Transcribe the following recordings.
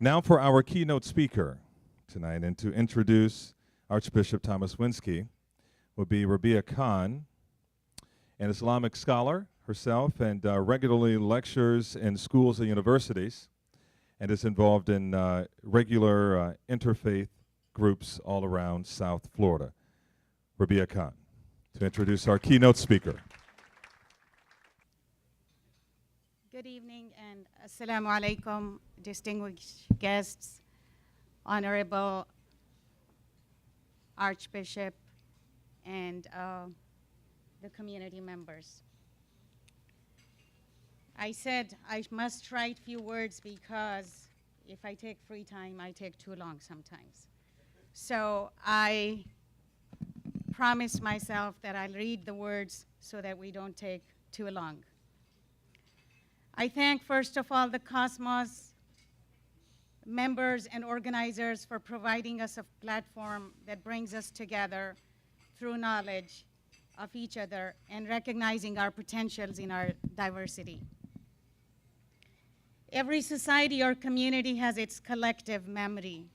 Now for our keynote speaker tonight, and to introduce Archbishop Thomas Winsky will be Rabia Khan, an Islamic scholar herself, and regularly lectures in schools and universities, and is involved in regular interfaith groups all around South Florida. Rabia Khan, to introduce our keynote speaker. Good evening and assalamu alaikum, distinguished guests, Honorable Archbishop, and the community members. I said I must write few words because if I take free time, I take too long sometimes. So I promised myself that I'll read the words so that we don't take too long. I thank, first of all, the Cosmos members and organizers for providing us a platform that brings us together through knowledge of each other and recognizing our potentials in our diversity. Every society or community has its collective memory.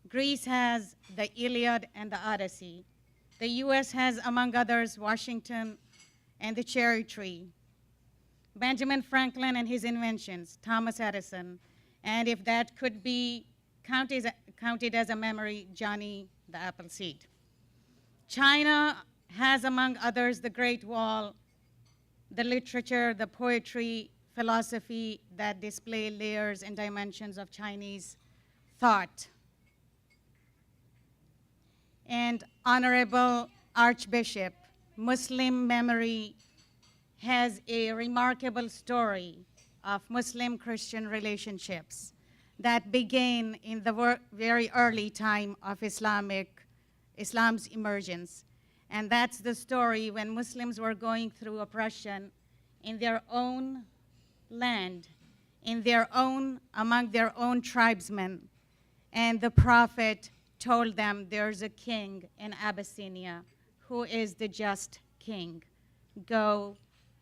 Greece has the Iliad and the Odyssey. The US has, among others, Washington and the cherry tree. Benjamin Franklin and his inventions, Thomas Edison, and if that could be counted as a memory, Johnny the Appleseed. China has, among others, the Great Wall, the literature, the poetry, philosophy that display layers and dimensions of Chinese thought. And Honorable Archbishop, Muslim memory has a remarkable story of Muslim-Christian relationships that began in the very early time of Islam's emergence. And that's the story when Muslims were going through oppression in their own land, among their own tribesmen. And the Prophet told them there's a king in Abyssinia who is the just king. Go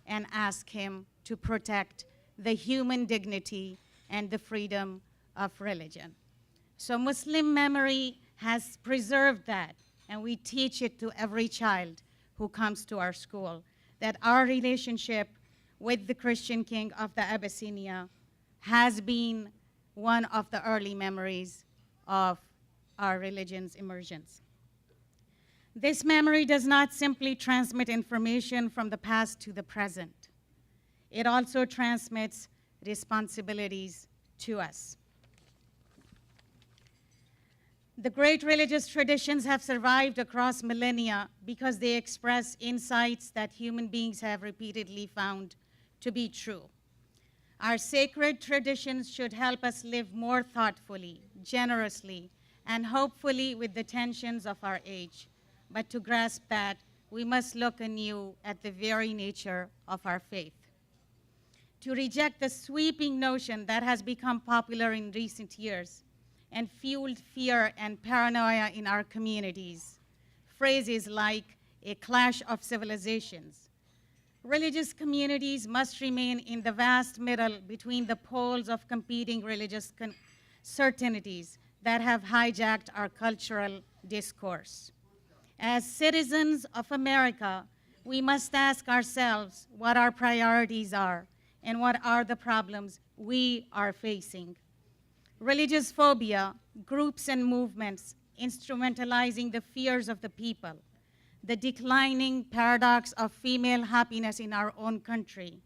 and ask him to protect the human dignity and the freedom of religion. So Muslim memory has preserved that, and we teach it to every child who comes to our school, that our relationship with the Christian king of the Abyssinia has been one of the early memories of our religion's emergence. This memory does not simply transmit information from the past to the present. It also transmits responsibilities to us. The great religious traditions have survived across millennia because they express insights that human beings have repeatedly found to be true. Our sacred traditions should help us live more thoughtfully, generously, and hopefully with the tensions of our age. But to grasp that, we must look anew at the very nature of our faith. To reject the sweeping notion that has become popular in recent years and fueled fear and paranoia in our communities, phrases like a clash of civilizations. Religious communities must remain in the vast middle between the poles of competing religious certainties that have hijacked our cultural discourse. As citizens of America, we must ask ourselves what our priorities are and what are the problems we are facing. Religious phobia, groups and movements instrumentalizing the fears of the people, the declining paradox of female happiness in our own country,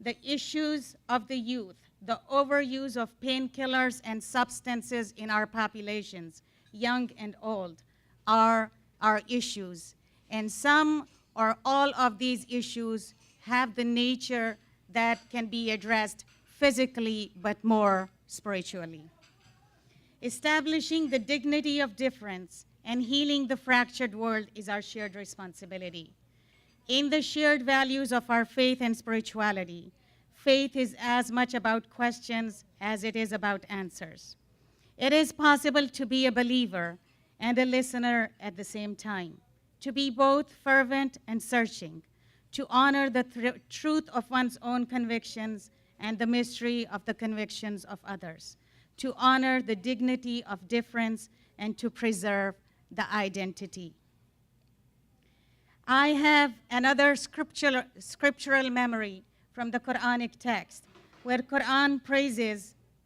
the issues of the youth, the overuse of painkillers and substances in our populations, young and old, are our issues. And some or all of these issues have the nature that can be addressed physically but more spiritually. Establishing the dignity of difference and healing the fractured world is our shared responsibility. In the shared values of our faith and spirituality, faith is as much about questions as it is about answers. It is possible to be a believer and a listener at the same time, to be both fervent and searching, to honor the truth of one's own convictions and the mystery of the convictions of others. to honor the dignity of difference, and to preserve the identity. I have another scriptural memory from the Quranic text, where Quran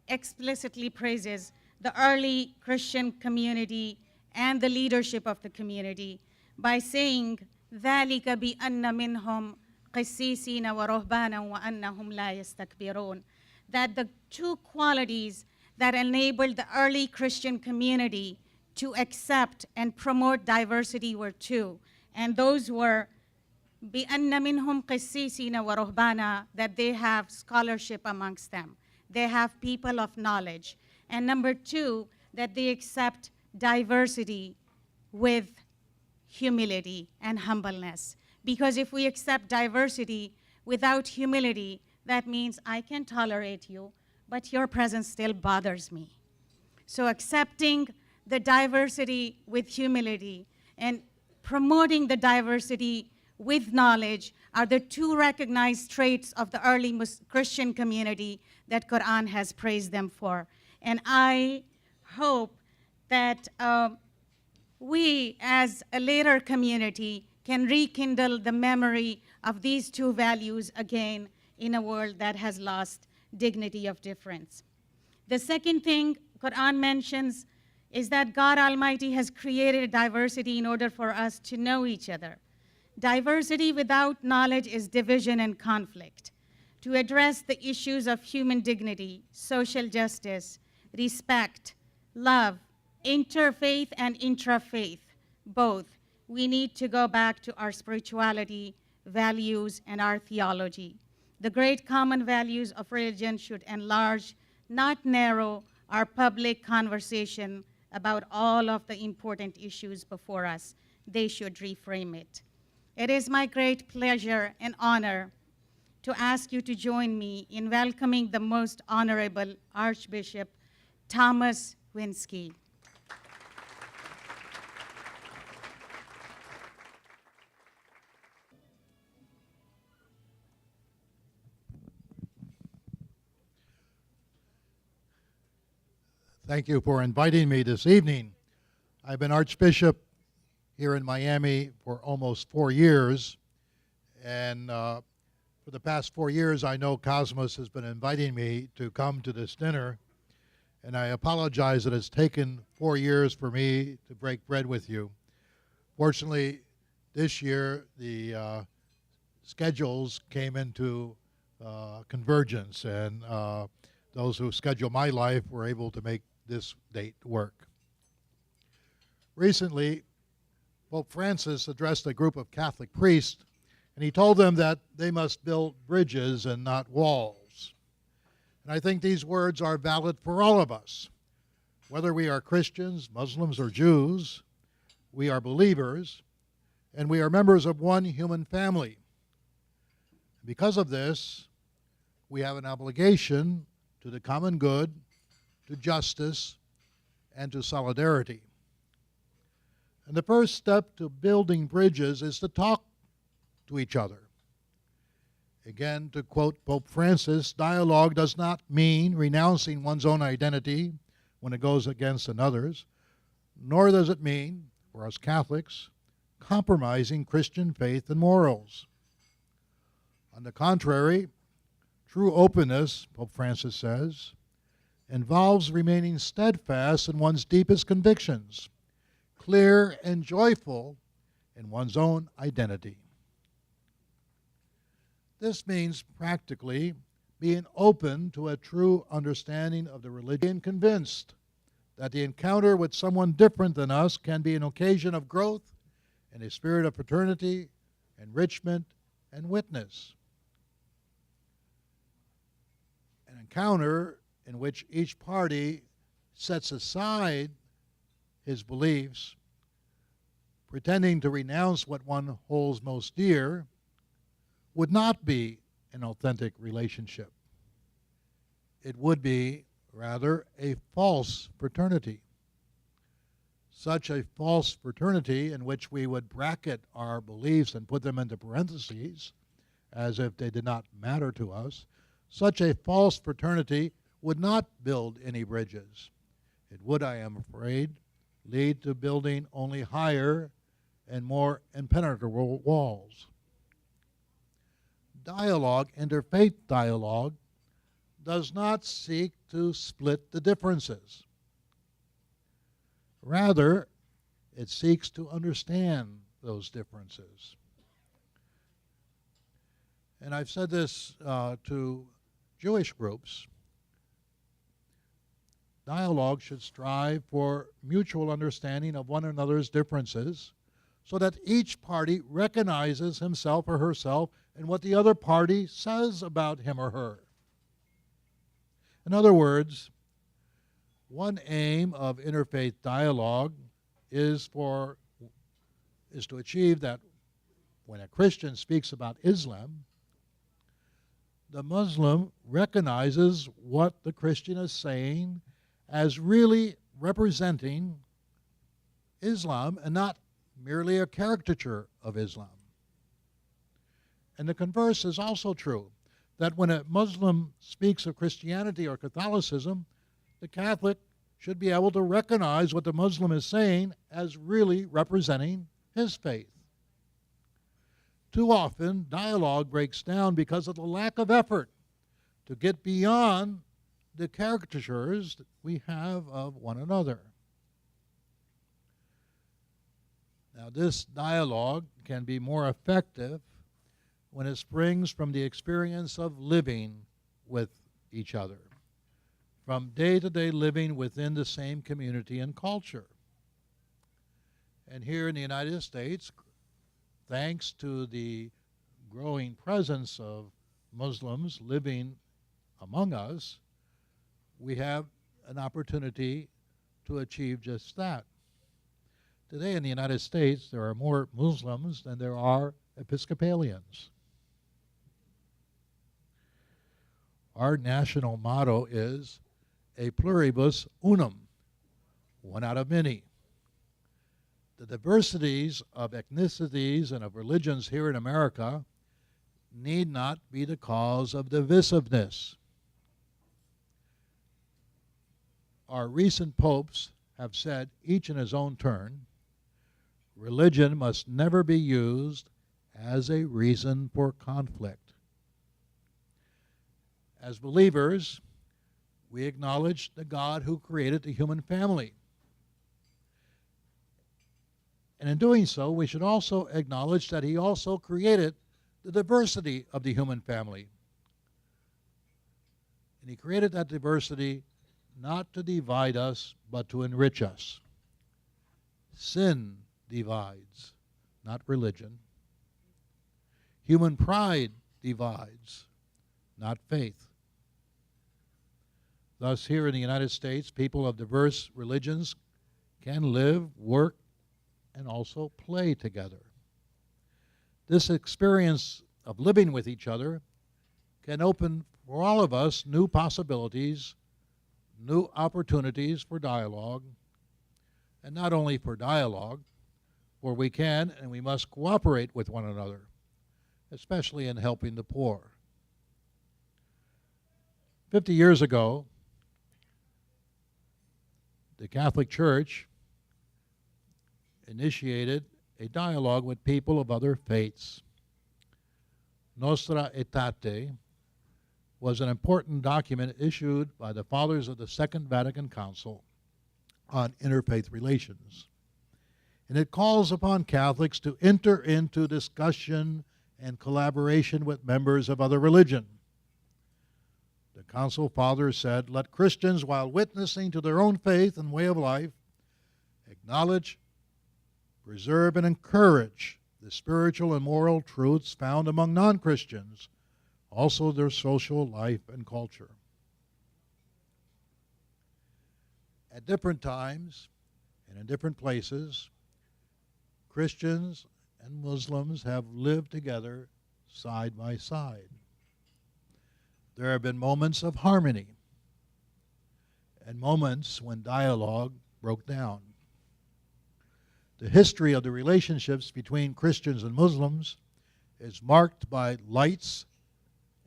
explicitly praises the early Christian community and the leadership of the community by saying, ذَلِكَ بِأَنَّ مِنْهُمْ قِسِّيسِينَ وَرُهْبَانًا وَأَنَّهُمْ لَا يَسْتَكْبِرُونَ. That the two qualities that enabled the early Christian community to accept and promote diversity were two, and those were بِأَنَّ مِنْهُمْ قِسِّيسِينَ وَرُهْبَانًا, that they have scholarship amongst them. They have people of knowledge. And number two, that they accept diversity with humility and humbleness. Because if we accept diversity without humility, that means I can tolerate you, but your presence still bothers me. So accepting the diversity with humility and promoting the diversity with knowledge are the two recognized traits of the early Christian community that Quran has praised them for. And I hope that we as a later community can rekindle the memory of these two values again in a world that has lost dignity of difference. The second thing Quran mentions is that God Almighty has created diversity in order for us to know each other. Diversity without knowledge is division and conflict. To address the issues of human dignity, social justice, respect, love, interfaith and intrafaith, both, we need to go back to our spirituality, values, and our theology. The great common values of religion should enlarge, not narrow, our public conversation about all of the important issues before us. They should reframe it. It is my great pleasure and honor to ask you to join me in welcoming the Most Honorable Archbishop Thomas Winsky. Thank you for inviting me this evening. I've been Archbishop here in Miami for almost 4 years, and for the past 4 years I know Cosmos has been inviting me to come to this dinner, and I apologize that it's taken 4 years for me to break bread with you. Fortunately, this year the schedules came into convergence, and those who schedule my life were able to make this date work. Recently, Pope Francis addressed a group of Catholic priests, and he told them that they must build bridges and not walls. And I think these words are valid for all of us. Whether we are Christians, Muslims, or Jews, we are believers, and we are members of one human family. Because of this, we have an obligation to the common good, to justice, and to solidarity. And the first step to building bridges is to talk to each other. Again, to quote Pope Francis, dialogue does not mean renouncing one's own identity when it goes against another's, nor does it mean, for us Catholics, compromising Christian faith and morals. On the contrary, true openness, Pope Francis says, involves remaining steadfast in one's deepest convictions, clear and joyful in one's own identity. This means practically being open to a true understanding of the religion, and convinced that the encounter with someone different than us can be an occasion of growth and a spirit of fraternity, enrichment, and witness. An encounter in which each party sets aside his beliefs, pretending to renounce what one holds most dear, would not be an authentic relationship. It would be, rather, a false fraternity. Such a false fraternity in which we would bracket our beliefs and put them into parentheses as if they did not matter to us, such a false fraternity would not build any bridges. It would, I am afraid, lead to building only higher and more impenetrable walls. Dialogue, interfaith dialogue, does not seek to split the differences. Rather, it seeks to understand those differences. And I've said this to Jewish groups. Dialogue should strive for mutual understanding of one another's differences so that each party recognizes himself or herself in what the other party says about him or her. In other words, one aim of interfaith dialogue is to achieve that when a Christian speaks about Islam, the Muslim recognizes what the Christian is saying as really representing Islam and not merely a caricature of Islam. And the converse is also true, that when a Muslim speaks of Christianity or Catholicism, the Catholic should be able to recognize what the Muslim is saying as really representing his faith. Too often, dialogue breaks down because of the lack of effort to get beyond the caricatures that we have of one another. Now, this dialogue can be more effective when it springs from the experience of living with each other, from day-to-day living within the same community and culture. And here in the United States, thanks to the growing presence of Muslims living among us, we have an opportunity to achieve just that. Today in the United States, there are more Muslims than there are Episcopalians. Our national motto is a pluribus unum, one out of many. The diversities of ethnicities and of religions here in America need not be the cause of divisiveness. Our recent popes have said, each in his own turn, religion must never be used as a reason for conflict. As believers, we acknowledge the God who created the human family. And in doing so, we should also acknowledge that he also created the diversity of the human family. And he created that diversity not to divide us, but to enrich us. Sin divides, not religion. Human pride divides, not faith. Thus, here in the United States, people of diverse religions can live, work, and also play together. This experience of living with each other can open for all of us new possibilities, new opportunities for dialogue, and not only for dialogue, for we can and we must cooperate with one another, especially in helping the poor. 50 years ago, the Catholic Church initiated a dialogue with people of other faiths. Nostra Aetate was an important document issued by the Fathers of the Second Vatican Council on interfaith relations. And it calls upon Catholics to enter into discussion and collaboration with members of other religion. The Council Fathers said, "Let Christians, while witnessing to their own faith and way of life, acknowledge, preserve, and encourage the spiritual and moral truths found among non-Christians, also their social life and culture." At different times and in different places, Christians and Muslims have lived together side by side. There have been moments of harmony and moments when dialogue broke down. The history of the relationships between Christians and Muslims is marked by lights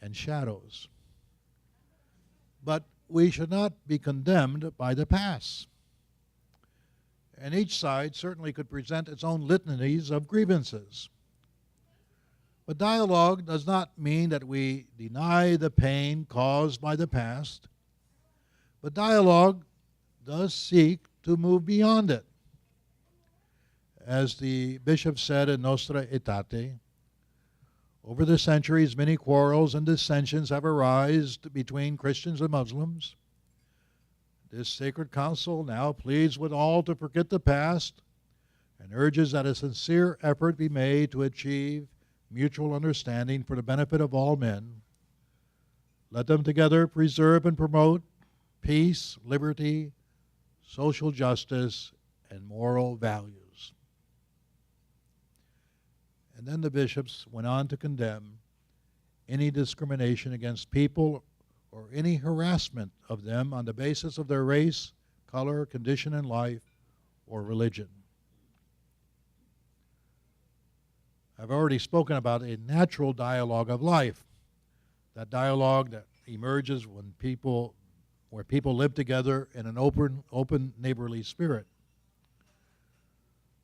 and shadows. But we should not be condemned by the past. And each side certainly could present its own litanies of grievances. But dialogue does not mean that we deny the pain caused by the past, but dialogue does seek to move beyond it. As the bishop said in Nostra Aetate, over the centuries, many quarrels and dissensions have arisen between Christians and Muslims. This sacred council now pleads with all to forget the past and urges that a sincere effort be made to achieve mutual understanding for the benefit of all men. Let them together preserve and promote peace, liberty, social justice, and moral values. And then the bishops went on to condemn any discrimination against people or any harassment of them on the basis of their race, color, condition in life, or religion. I've already spoken about a natural dialogue of life, that dialogue that emerges where people live together in an open neighborly spirit.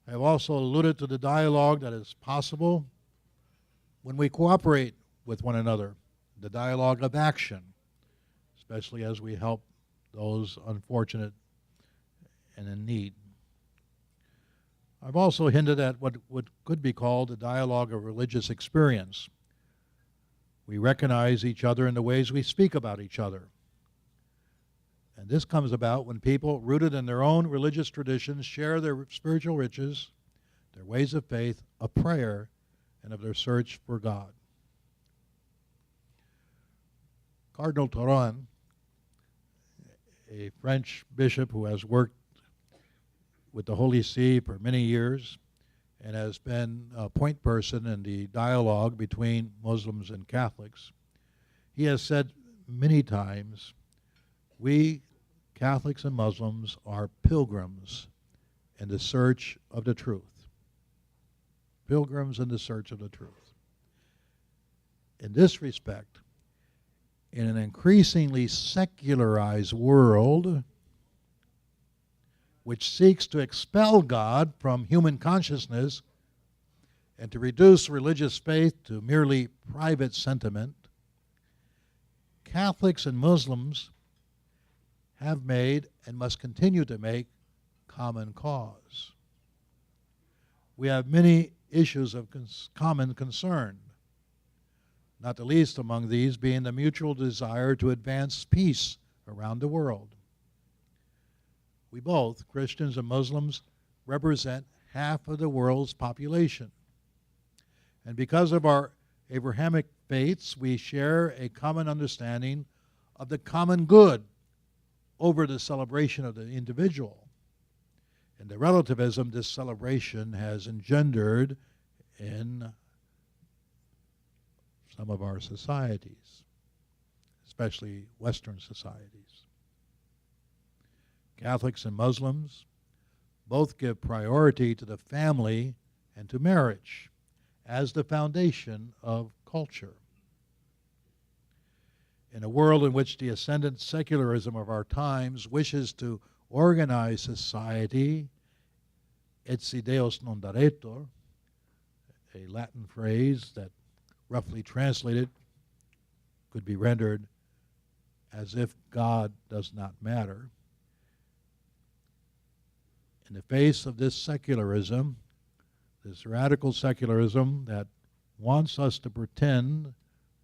I have also alluded to the dialogue that is possible when we cooperate with one another, the dialogue of action, especially as we help those unfortunate and in need. I've also hinted at what could be called the dialogue of religious experience. We recognize each other in the ways we speak about each other. And this comes about when people, rooted in their own religious traditions, share their spiritual riches, their ways of faith, of prayer, and of their search for God. Cardinal Taran, a French bishop who has worked with the Holy See for many years and has been a point person in the dialogue between Muslims and Catholics, he has said many times, we Catholics and Muslims are pilgrims in the search of the truth. Pilgrims in the search of the truth. In this respect, in an increasingly secularized world, which seeks to expel God from human consciousness and to reduce religious faith to merely private sentiment, Catholics and Muslims have made and must continue to make common cause. We have many issues of common concern, not the least among these being the mutual desire to advance peace around the world. We both, Christians and Muslims, represent half of the world's population. And because of our Abrahamic faiths, we share a common understanding of the common good over the celebration of the individual. And the relativism this celebration has engendered in some of our societies, especially Western societies. Catholics and Muslims both give priority to the family and to marriage as the foundation of culture. In a world in which the ascendant secularism of our times wishes to organize society, et si Deus non daretur, a Latin phrase that roughly translated could be rendered as if God does not matter. In the face of this secularism, this radical secularism that wants us to pretend,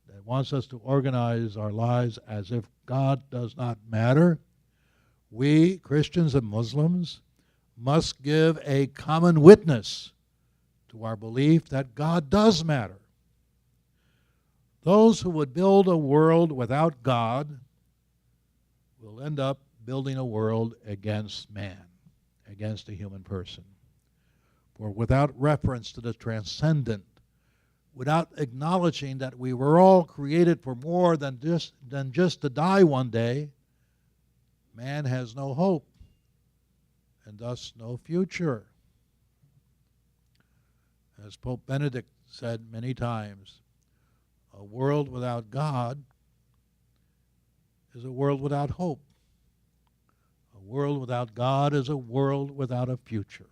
that wants us to organize our lives as if God does not matter, we, Christians and Muslims, must give a common witness to our belief that God does matter. Those who would build a world without God will end up building a world against man, against the human person. For without reference to the transcendent, without acknowledging that we were all created for more than just to die one day, man has no hope and thus no future. As Pope Benedict said many times, a world without God is a world without hope. A world without God is a world without a future.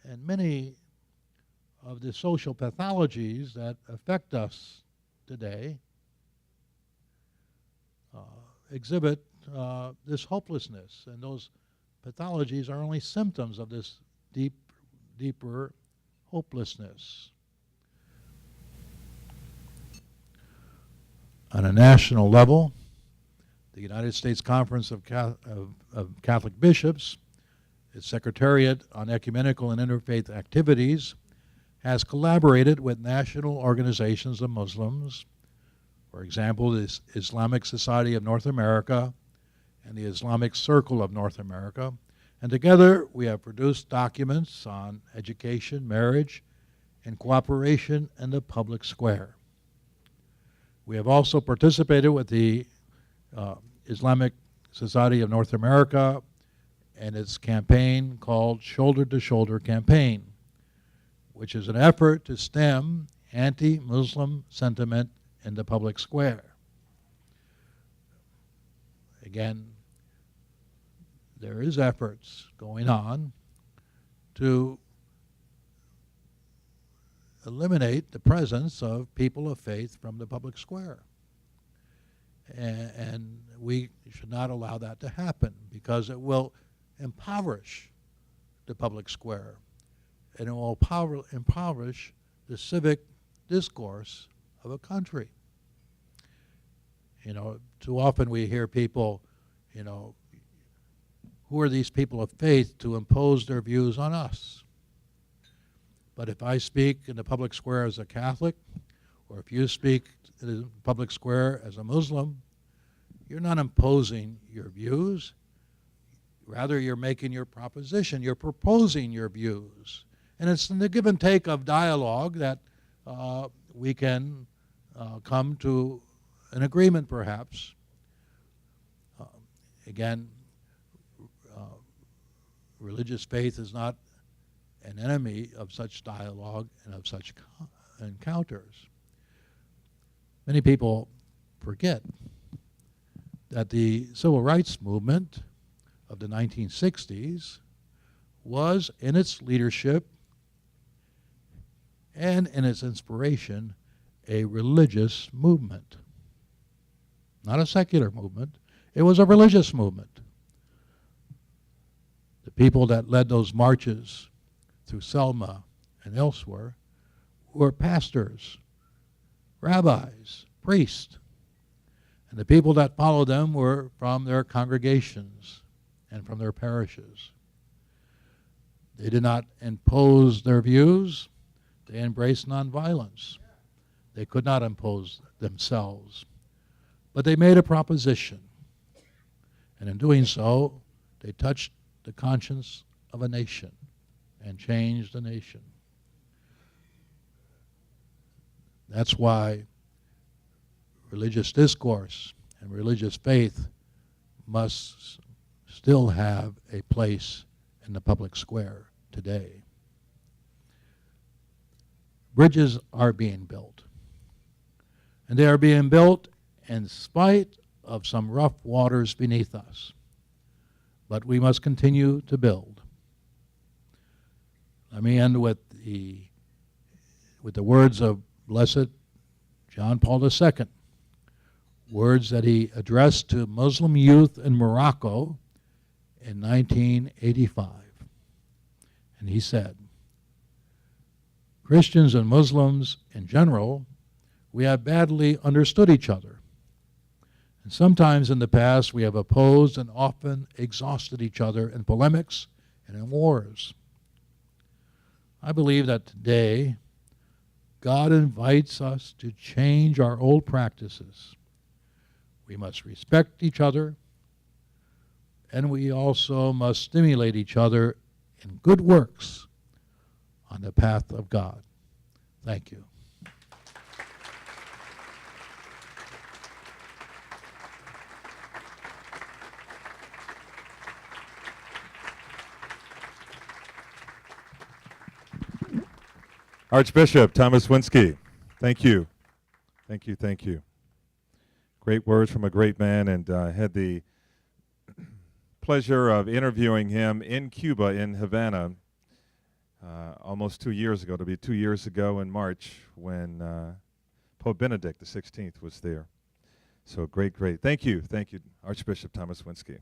And many of the social pathologies that affect us today exhibit this hopelessness, and those pathologies are only symptoms of this deeper hopelessness. On a national level, the United States Conference of Catholic Bishops, its Secretariat on Ecumenical and Interfaith Activities, has collaborated with national organizations of Muslims, for example, the Islamic Society of North America and the Islamic Circle of North America, and together we have produced documents on education, marriage, and cooperation in the public square. We have also participated with the Islamic Society of North America and its campaign called Shoulder to Shoulder Campaign, which is an effort to stem anti-Muslim sentiment in the public square. Again, there is efforts going on to eliminate the presence of people of faith from the public square. And we should not allow that to happen, because it will impoverish the public square, and it will impoverish the civic discourse of a country. You know, too often we hear people, you know, who are these people of faith to impose their views on us? But if I speak in the public square as a Catholic, or if you speak in the public square as a Muslim, you're not imposing your views. Rather, you're making your proposition. You're proposing your views. And it's in the give and take of dialogue that we can come to an agreement, perhaps. Again, religious faith is not an enemy of such dialogue and of such encounters. Many people forget that the civil rights movement of the 1960s was, in its leadership and in its inspiration, a religious movement. Not a secular movement. It was a religious movement. The people that led those marches through Selma and elsewhere were pastors, rabbis, priests. And the people that followed them were from their congregations and from their parishes. They did not impose their views. They embraced nonviolence. They could not impose themselves. But they made a proposition. And in doing so, they touched the conscience of a nation and changed the nation. That's why religious discourse and religious faith must still have a place in the public square today. Bridges are being built. And they are being built in spite of some rough waters beneath us. But we must continue to build. Let me end with the words of Blessed John Paul II, words that he addressed to Muslim youth in Morocco in 1985. And he said, "Christians and Muslims in general, we have badly understood each other. And sometimes in the past we have opposed and often exhausted each other in polemics and in wars. I believe that today God invites us to change our old practices. We must respect each other, and we also must stimulate each other in good works on the path of God." Thank you. Archbishop Thomas Winsky, thank you. Thank you, thank you. Great words from a great man, and had the pleasure of interviewing him in Cuba, in Havana, almost 2 years ago. It'll be 2 years ago in March when Pope Benedict XVI was there. So great. Thank you, Archbishop Thomas Winsky.